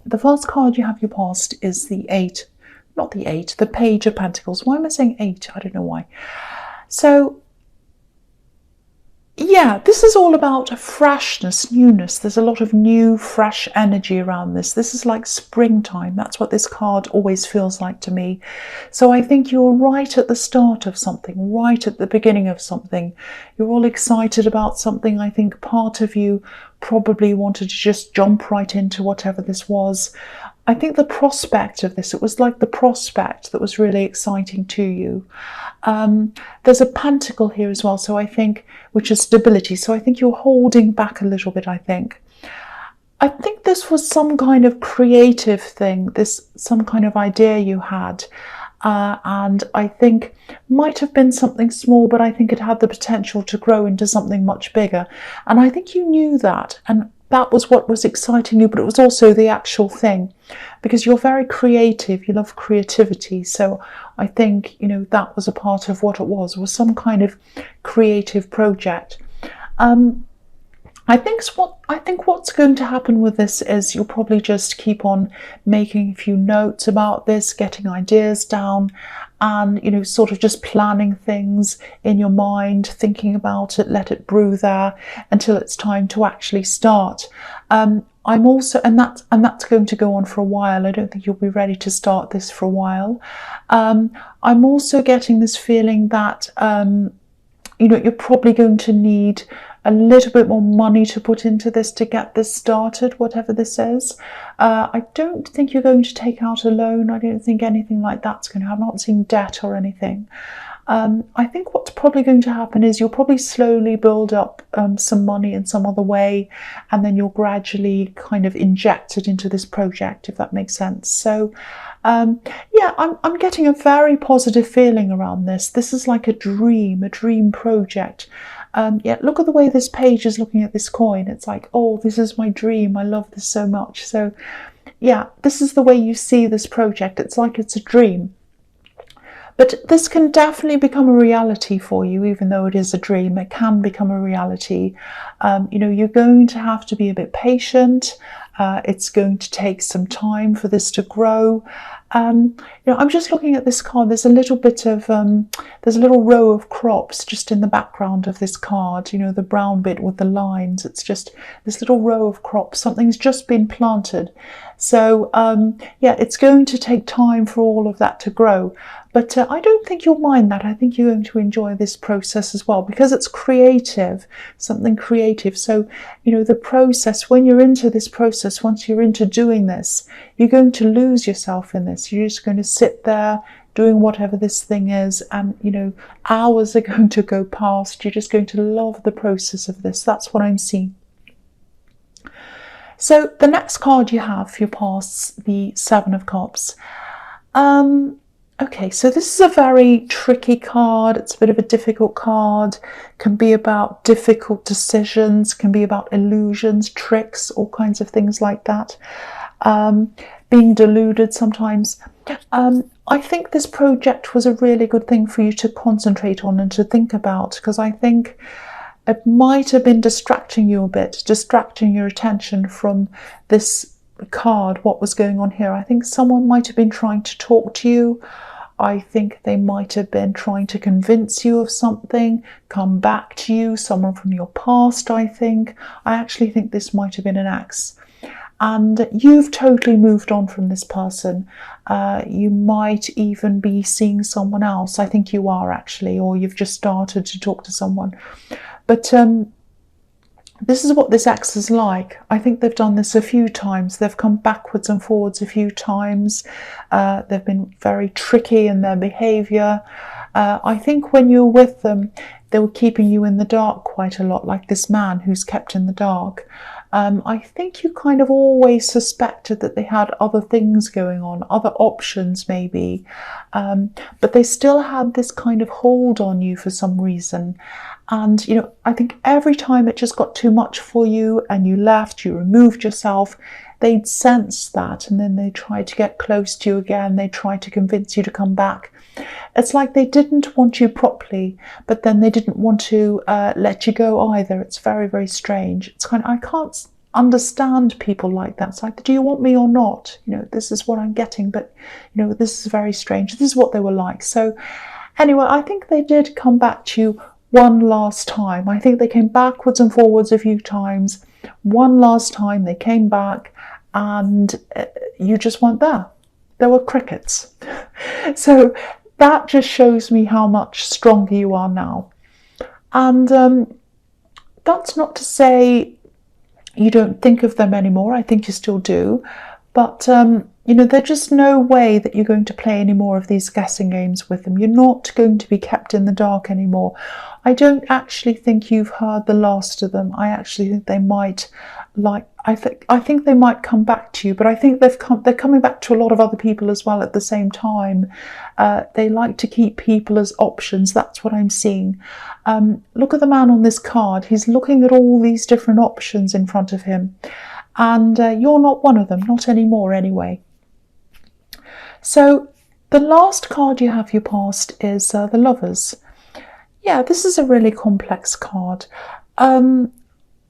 the first card you have your past is the eight, not the eight, the Page of Pentacles. Why am I saying eight? I don't know why. So yeah, this is all about freshness, newness. There's a lot of new, fresh energy around this. This is like springtime. That's what this card always feels like to me. So I think you're right at the start of something, right at the beginning of something. You're all excited about something. I think part of you probably wanted to just jump right into whatever this was. I think the prospect of this, it was like the prospect that was really exciting to you. There's a pentacle here as well, so I think, which is stability. So I think you're holding back a little bit, I think. I think this was some kind of creative thing, some kind of idea you had. And I think might have been something small, but I think it had the potential to grow into something much bigger. And I think you knew that. And that was what was exciting you, but it was also the actual thing, because you're very creative, you love creativity. So I think, you know, that was a part of what it was some kind of creative project. I think what's going to happen with this is you'll probably just keep on making a few notes about this, getting ideas down, and, you know, sort of just planning things in your mind, thinking about it, let it brew there until it's time to actually start. I'm also, and that's going to go on for a while. I don't think you'll be ready to start this for a while. I'm also getting this feeling that, you know, you're probably going to need a little bit more money to put into this to get this started, whatever this is. I don't think you're going to take out a loan. I don't think anything like that's going to happen. I'm not seeing debt or anything. I think what's probably going to happen is you'll probably slowly build up some money in some other way, and then you'll gradually kind of inject it into this project, if that makes sense. So yeah, I'm getting a very positive feeling around this. This is like a dream project. Yeah, look at the way this page is looking at this coin. It's like, oh, this is my dream. I love this so much. So yeah, this is the way you see this project. It's like it's a dream. But this can definitely become a reality for you, even though it is a dream. It can become a reality. You know, you're going to have to be a bit patient. It's going to take some time for this to grow. You know, I'm just looking at this card. There's a little bit of, there's a little row of crops just in the background of this card, you know, the brown bit with the lines. It's just this little row of crops. Something's just been planted. So, yeah, it's going to take time for all of that to grow. But I don't think you'll mind that. I think you're going to enjoy this process as well, because it's creative, something creative. So, you know, the process, when you're into this process, once you're into doing this, you're going to lose yourself in this. You're just going to sit there doing whatever this thing is, and, you know, hours are going to go past. You're just going to love the process of this. That's what I'm seeing. So the next card you have for your past, the Seven of Cups. Okay, so this is a very tricky card. It's a bit of a difficult card. Can be about difficult decisions, can be about illusions, tricks, all kinds of things like that. Being deluded sometimes. I think this project was a really good thing for you to concentrate on and to think about, because I think it might have been distracting you a bit, distracting your attention from this card, what was going on here. I think someone might have been trying to talk to you. I think they might have been trying to convince you of something, come back to you, someone from your past, I think. I actually think this might have been an ex. And you've totally moved on from this person. You might even be seeing someone else. I think you are actually, or you've just started to talk to someone. But this is what this ex is like. I think they've done this a few times. They've come backwards and forwards a few times. They've been very tricky in their behaviour. I think when you were with them, they were keeping you in the dark quite a lot, like this man who's kept in the dark. I think you kind of always suspected that they had other things going on, other options maybe. But they still had this kind of hold on you for some reason. And, you know, I think every time it just got too much for you and you left, you removed yourself, they'd sense that, and then they tried to get close to you again. They tried to convince you to come back. It's like they didn't want you properly, but then they didn't want to let you go either. It's very, very strange. It's kind of, understand people like that. It's like, do you want me or not? You know, this is what I'm getting, but you know, this is very strange. This is what they were like. So anyway, I think they did come back to you one last time. I think they came backwards and forwards a few times. One last time they came back, and you just weren't there. There were crickets. So that just shows me how much stronger you are now. And that's not to say you don't think of them anymore. I think you still do. But, you know, there's just no way that you're going to play any more of these guessing games with them. You're not going to be kept in the dark anymore. I don't actually think you've heard the last of them. I actually think they might I think they might come back to you, but I think they're coming back to a lot of other people as well at the same time. They like to keep people as options. That's what I'm seeing. Look at the man on this card. He's looking at all these different options in front of him, and you're not one of them, not anymore anyway. So the last card you have, your past, is the Lovers. Yeah, this is a really complex card.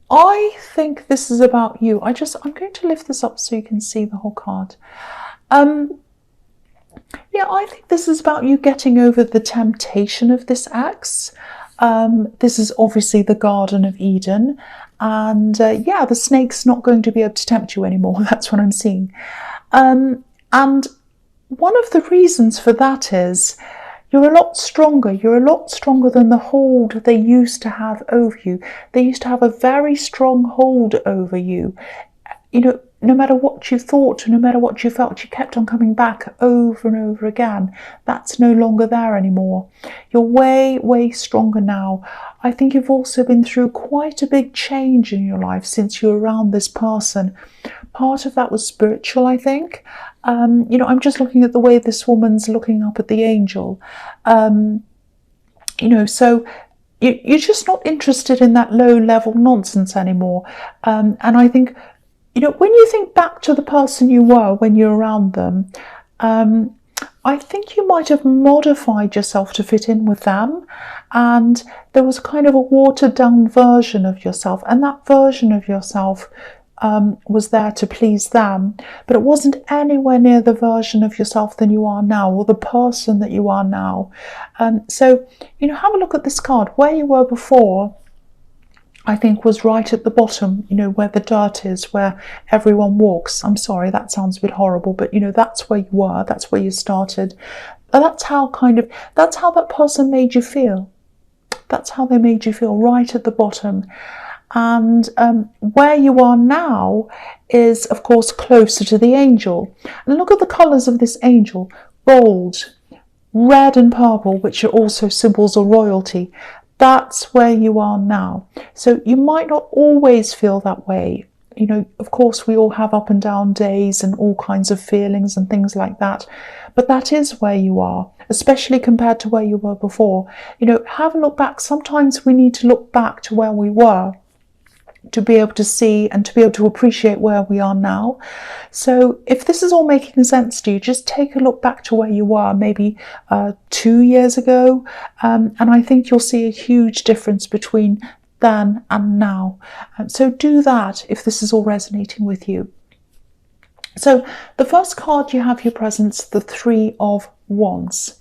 I think this is about you. I'm going to lift this up so you can see the whole card. Yeah, I think this is about you getting over the temptation of this ex. This is obviously the Garden of Eden. And yeah, the snake's not going to be able to tempt you anymore. That's what I'm seeing. And one of the reasons for that is you're a lot stronger. You're a lot stronger than the hold they used to have over you. They used to have a very strong hold over you. You know, no matter what you thought, no matter what you felt, you kept on coming back over and over again. That's no longer there anymore. You're way, way stronger now. I think you've also been through quite a big change in your life since you were around this person. Part of that was spiritual, I think. You know, I'm just looking at the way this woman's looking up at the angel. You know, so you're just not interested in that low-level nonsense anymore. And I think, you know, when you think back to the person you were when you're around them, I think you might have modified yourself to fit in with them. And there was kind of a watered-down version of yourself. And that version of yourself was there to please them, but it wasn't anywhere near the version of yourself than you are now, or the person that you are now. So, you know, have a look at this card. Where you were before, I think, was right at the bottom, you know, where the dirt is, where everyone walks. I'm sorry, that sounds a bit horrible, but, you know, that's where you were, that's where you started. That's how that person made you feel. That's how they made you feel, right at the bottom. And where you are now is, of course, closer to the angel. And look at the colours of this angel. Gold, red and purple, which are also symbols of royalty. That's where you are now. So you might not always feel that way. You know, of course, we all have up and down days and all kinds of feelings and things like that. But that is where you are, especially compared to where you were before. You know, have a look back. Sometimes we need to look back to where we were to be able to see and to be able to appreciate where we are now. So if this is all making sense to you, just take a look back to where you were maybe 2 years ago, and I think you'll see a huge difference between then and now. So do that if this is all resonating with you. So the first card you have, your presence, the Three of Wands.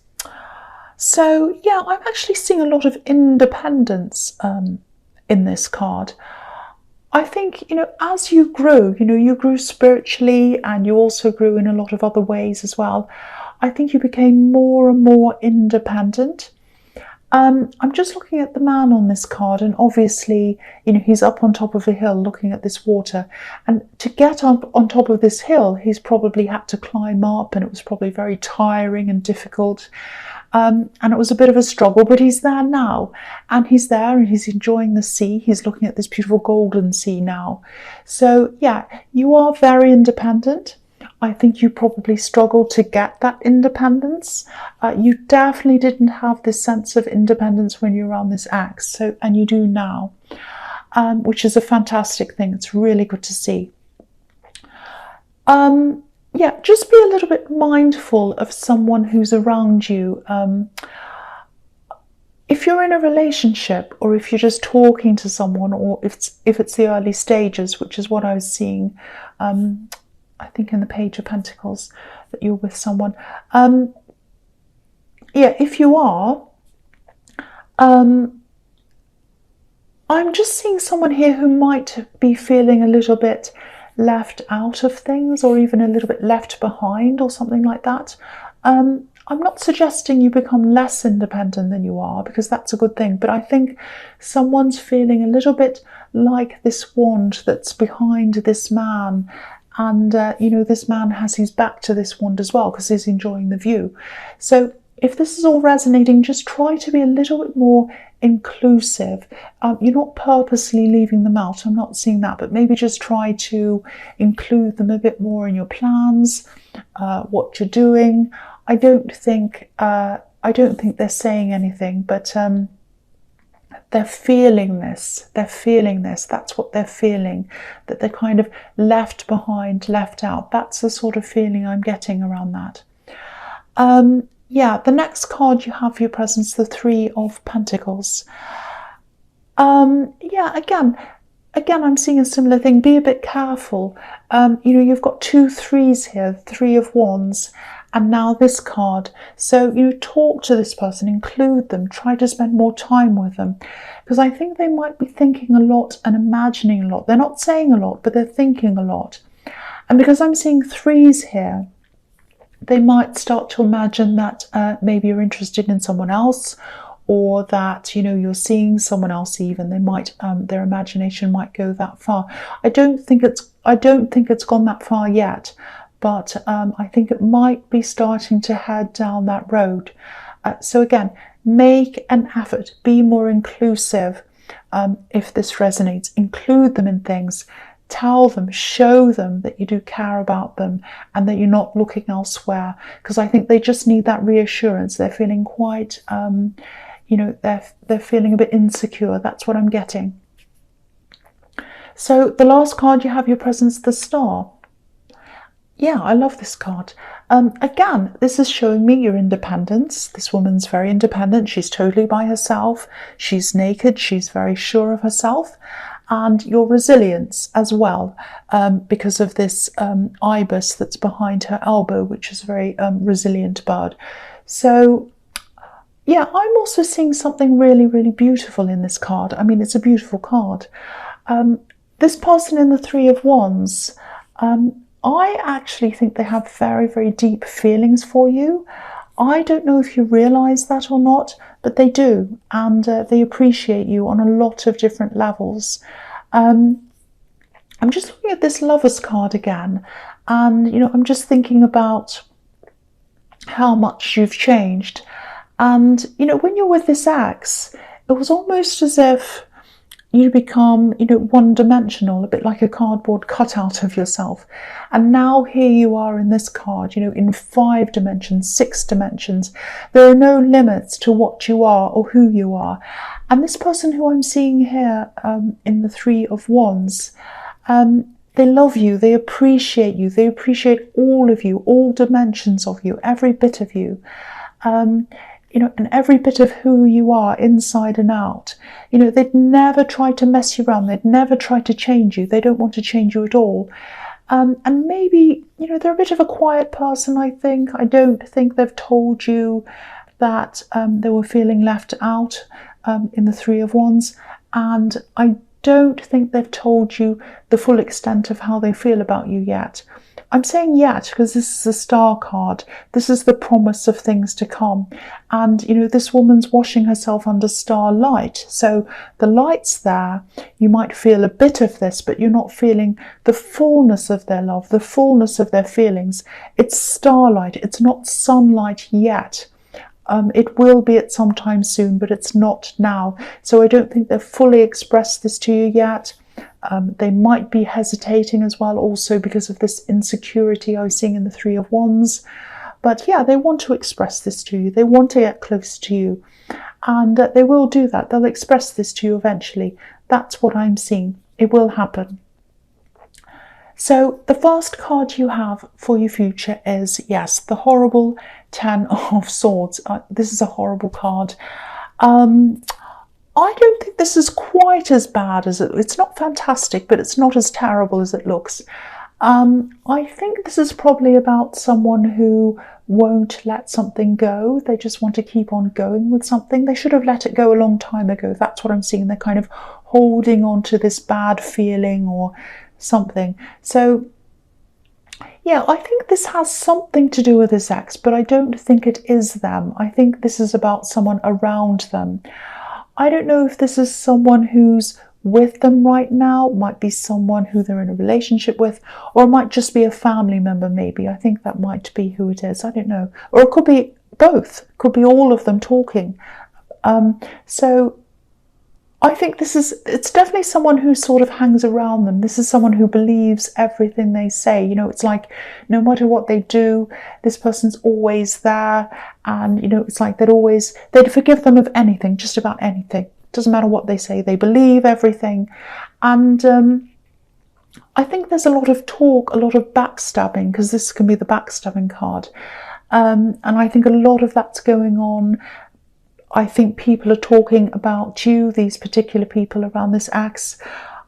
So yeah, I'm actually seeing a lot of independence in this card. I think, you know, as you grew, you know, you grew spiritually and you also grew in a lot of other ways as well. I think you became more and more independent. I'm just looking at the man on this card, and obviously, you know, he's up on top of a hill looking at this water. And to get up on top of this hill, he's probably had to climb up, and it was probably very tiring and difficult. And it was a bit of a struggle, but he's there now, and he's there and he's enjoying the sea. He's looking at this beautiful golden sea now. So yeah, you are very independent. I think you probably struggled to get that independence. You definitely didn't have this sense of independence when you were on this ex, so, and you do now, which is a fantastic thing. It's really good to see. Yeah, just be a little bit mindful of someone who's around you. if you're in a relationship, or if you're just talking to someone, or if it's the early stages, which is what I was seeing, I think in the Page of Pentacles, that you're with someone. Yeah, if you are, I'm just seeing someone here who might be feeling a little bit left out of things, or even a little bit left behind, or something like that. I'm not suggesting you become less independent than you are, because that's a good thing, but I think someone's feeling a little bit like this wand that's behind this man, and this man has his back to this wand as well, because he's enjoying the view. So if this is all resonating, just try to be a little bit more inclusive. You're not purposely leaving them out, I'm not seeing that, but maybe just try to include them a bit more in your plans, what you're doing. I don't think they're saying anything, but they're feeling this. They're feeling this. That's what they're feeling, that they're kind of left behind, left out. That's the sort of feeling I'm getting around that. Yeah, the next card you have for your presence, the Three of Pentacles. Yeah, again, I'm seeing a similar thing. Be a bit careful. You've got 2 threes here, 3 of Wands, and now this card. So you talk to this person, include them, try to spend more time with them, because I think they might be thinking a lot and imagining a lot. They're not saying a lot, but they're thinking a lot. And because I'm seeing 3s here, they might start to imagine that maybe you're interested in someone else, or that you're seeing someone else. Even they might, their imagination might go that far. I don't think it's gone that far yet, but I think it might be starting to head down that road. So again, make an effort, be more inclusive. If this resonates, include them in things. Tell them, show them that you do care about them, and that you're not looking elsewhere, because I think they just need that reassurance. They're feeling quite, they're feeling a bit insecure. That's what I'm getting. So the last card you have your presence, the Star. Yeah, I love this card. Again, this is showing me your independence. This woman's very independent. She's totally by herself. She's naked. She's very sure of herself. And your resilience as well, because of this ibis that's behind her elbow, which is a very resilient bird. So yeah, I'm also seeing something really, really beautiful in this card. I mean, it's a beautiful card. This person in the Three of Wands, I actually think they have very, very deep feelings for you. I don't know if you realise that or not, but they do, and they appreciate you on a lot of different levels. I'm just looking at this Lovers card again, and I'm just thinking about how much you've changed. And when you're with this ex, it was almost as if you become, one-dimensional, a bit like a cardboard cutout of yourself. And now here you are in this card, in 5 dimensions, 6 dimensions. There are no limits to what you are or who you are. And this person who I'm seeing here in the Three of Wands, they love you, they appreciate you, they appreciate all of you, all dimensions of you, every bit of you. And every bit of who you are, inside and out. They'd never try to mess you around. They'd never try to change you. They don't want to change you at all. And maybe, they're a bit of a quiet person, I think. I don't think they've told you that they were feeling left out in the Three of Wands. And I don't think they've told you the full extent of how they feel about you yet. I'm saying yet because this is a Star card. This is the promise of things to come. And, this woman's washing herself under starlight. So the light's there. You might feel a bit of this, but you're not feeling the fullness of their love, the fullness of their feelings. It's starlight. It's not sunlight yet. It will be at some time soon, but it's not now. So I don't think they've fully expressed this to you yet. They might be hesitating as well, also because of this insecurity I was seeing in the Three of Wands. But yeah, they want to express this to you. They want to get close to you. And they will do that. They'll express this to you eventually. That's what I'm seeing. It will happen. So the first card you have for your future is, yes, the horrible Ten of Swords. This is a horrible card. I don't think this is quite as bad as it's not fantastic, but it's not as terrible as it looks. I think this is probably about someone who won't let something go. They just want to keep on going with something. They should have let it go a long time ago. That's what I'm seeing. They're kind of holding on to this bad feeling or something. So yeah, I think this has something to do with this ex, but I don't think it is them. I think this is about someone around them. I don't know if this is someone who's with them right now, it might be someone who they're in a relationship with, or it might just be a family member maybe. I think that might be who it is, I don't know. Or it could be both, it could be all of them talking. So I think it's definitely someone who sort of hangs around them. This is someone who believes everything they say. You know, it's like no matter what they do, this person's always there. And, you know, it's like they'd forgive them of anything, just about anything. Doesn't matter what they say, they believe everything. And I think there's a lot of talk, a lot of backstabbing, because this can be the backstabbing card. And I think a lot of that's going on. I think people are talking about you, these particular people around this ex.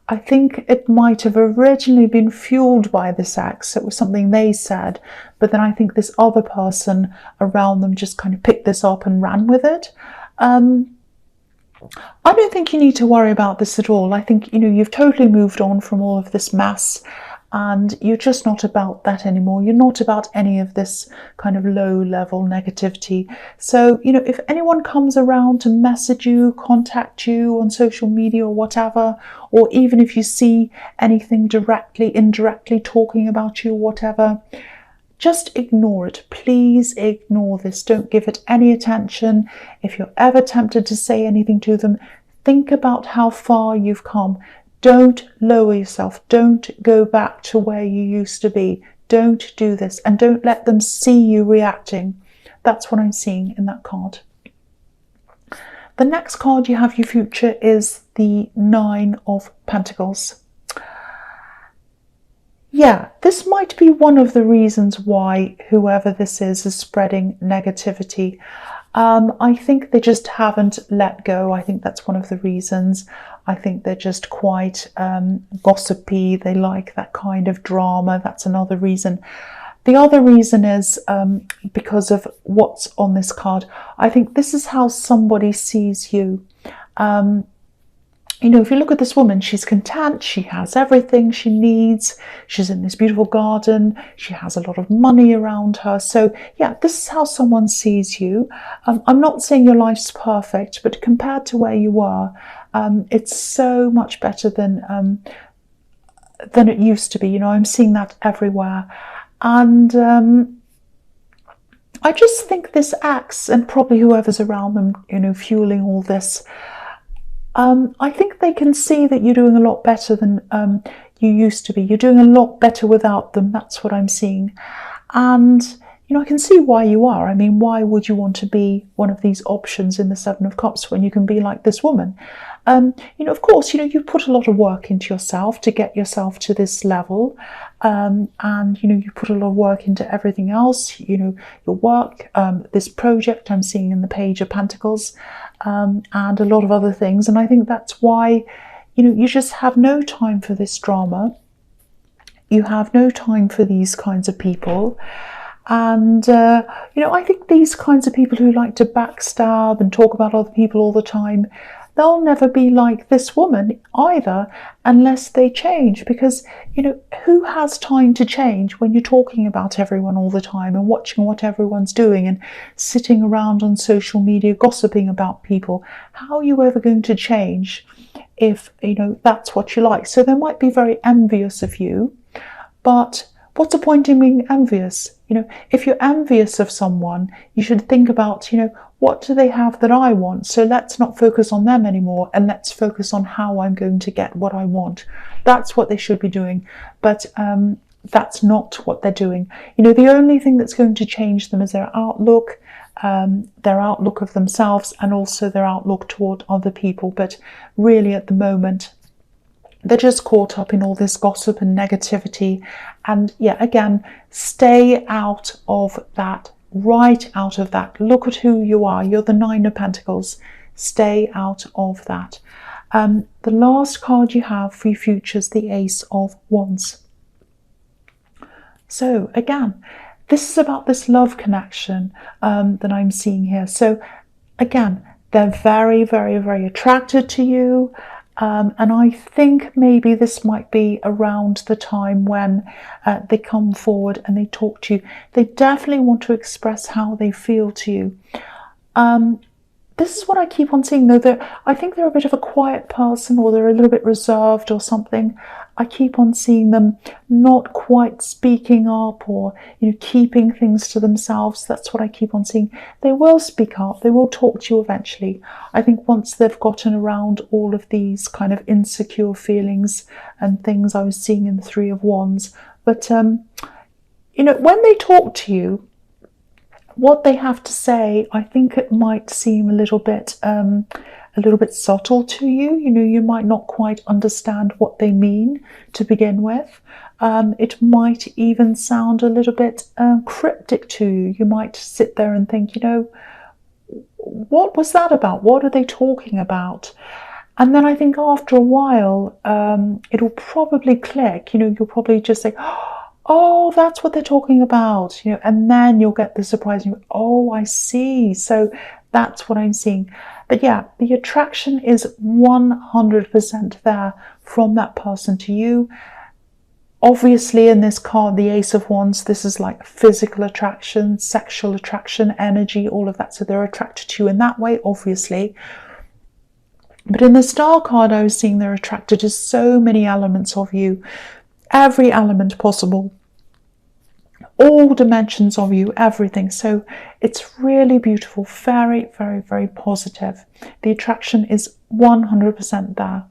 I think it might have originally been fueled by this ex. It was something they said, but then I think this other person around them just kind of picked this up and ran with it. I don't think you need to worry about this at all. I think, you know, you've totally moved on from all of this mess. And you're just not about that anymore. You're not about any of this kind of low level negativity. So, you know, if anyone comes around to message you, contact you on social media or whatever, or even if you see anything directly, indirectly talking about you or whatever, just ignore it. Please ignore this. Don't give it any attention. If you're ever tempted to say anything to them, think about how far you've come. Don't lower yourself. Don't go back to where you used to be. Don't do this, and don't let them see you reacting. That's what I'm seeing in that card. The next card you have, your future, is the Nine of Pentacles. Yeah, this might be one of the reasons why whoever this is spreading negativity. I think they just haven't let go. I think that's one of the reasons. I think they're just quite gossipy. They like that kind of drama. That's another reason. The other reason is because of what's on this card. I think this is how somebody sees you. You know, if you look at this woman, she's content, she has everything she needs, she's in this beautiful garden, she has a lot of money around her. So yeah, this is how someone sees you. I'm not saying your life's perfect, but compared to where you were, it's so much better than it used to be. You know, I'm seeing that everywhere. And I just think this ex, and probably whoever's around them, you know, fueling all this, I think they can see that you're doing a lot better than you used to be. You're doing a lot better without them. That's what I'm seeing. And, you know, I can see why you are. I mean, why would you want to be one of these options in the Seven of Cups when you can be like this woman? You know, of course, you know, you put a lot of work into yourself to get yourself to this level. And, you know, you put a lot of work into everything else, you know, your work, this project I'm seeing in the Page of Pentacles, and a lot of other things. And I think that's why, you know, you just have no time for this drama. You have no time for these kinds of people. And, you know, I think these kinds of people who like to backstab and talk about other people all the time, they'll never be like this woman either unless they change. Because, you know, who has time to change when you're talking about everyone all the time and watching what everyone's doing and sitting around on social media gossiping about people? How are you ever going to change if, you know, that's what you like? So they might be very envious of you, but what's the point in being envious? You know, if you're envious of someone, you should think about, you know, what do they have that I want? So let's not focus on them anymore, and let's focus on how I'm going to get what I want. That's what they should be doing. But that's not what they're doing. You know, the only thing that's going to change them is their outlook of themselves, and also their outlook toward other people. But really at the moment, they're just caught up in all this gossip and negativity. And yeah, again, stay out of that, right out of that. Look at who you are. You're the Nine of Pentacles. stay out of that. The last card you have for your future is the Ace of Wands. So again, this is about this love connection that I'm seeing here. So again, they're very, very, very attracted to you. And I think maybe this might be around the time when they come forward and they talk to you. They definitely want to express how they feel to you. This is what I keep on seeing, though. I think they're a bit of a quiet person, or they're a little bit reserved or something. I keep on seeing them not quite speaking up, or keeping things to themselves. That's what I keep on seeing. They will speak up. They will talk to you eventually. I think once they've gotten around all of these kind of insecure feelings and things I was seeing in the Three of Wands. But when they talk to you, what they have to say, I think it might seem a little bit subtle to you. You might not quite understand what they mean to begin with. It might even sound a little bit cryptic to you. You might sit there and think, what was that about? What are they talking about? And then I think after a while, it'll probably click. You'll probably just say, oh, that's what they're talking about, and then you'll get the surprise. Oh, I see. So that's what I'm seeing. But yeah, the attraction is 100% there from that person to you. Obviously, in this card, the Ace of Wands, this is like physical attraction, sexual attraction, energy, all of that. So they're attracted to you in that way, obviously. But in the Star card, I was seeing they're attracted to so many elements of you, every element possible, all dimensions of you, everything. So it's really beautiful, very, very, very positive. The attraction is 100% there.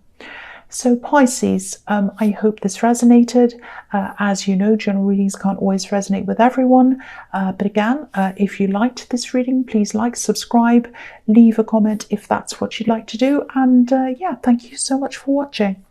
So Pisces, I hope this resonated. As you know, general readings can't always resonate with everyone. But again, if you liked this reading, please like, subscribe, leave a comment if that's what you'd like to do. And yeah, thank you so much for watching.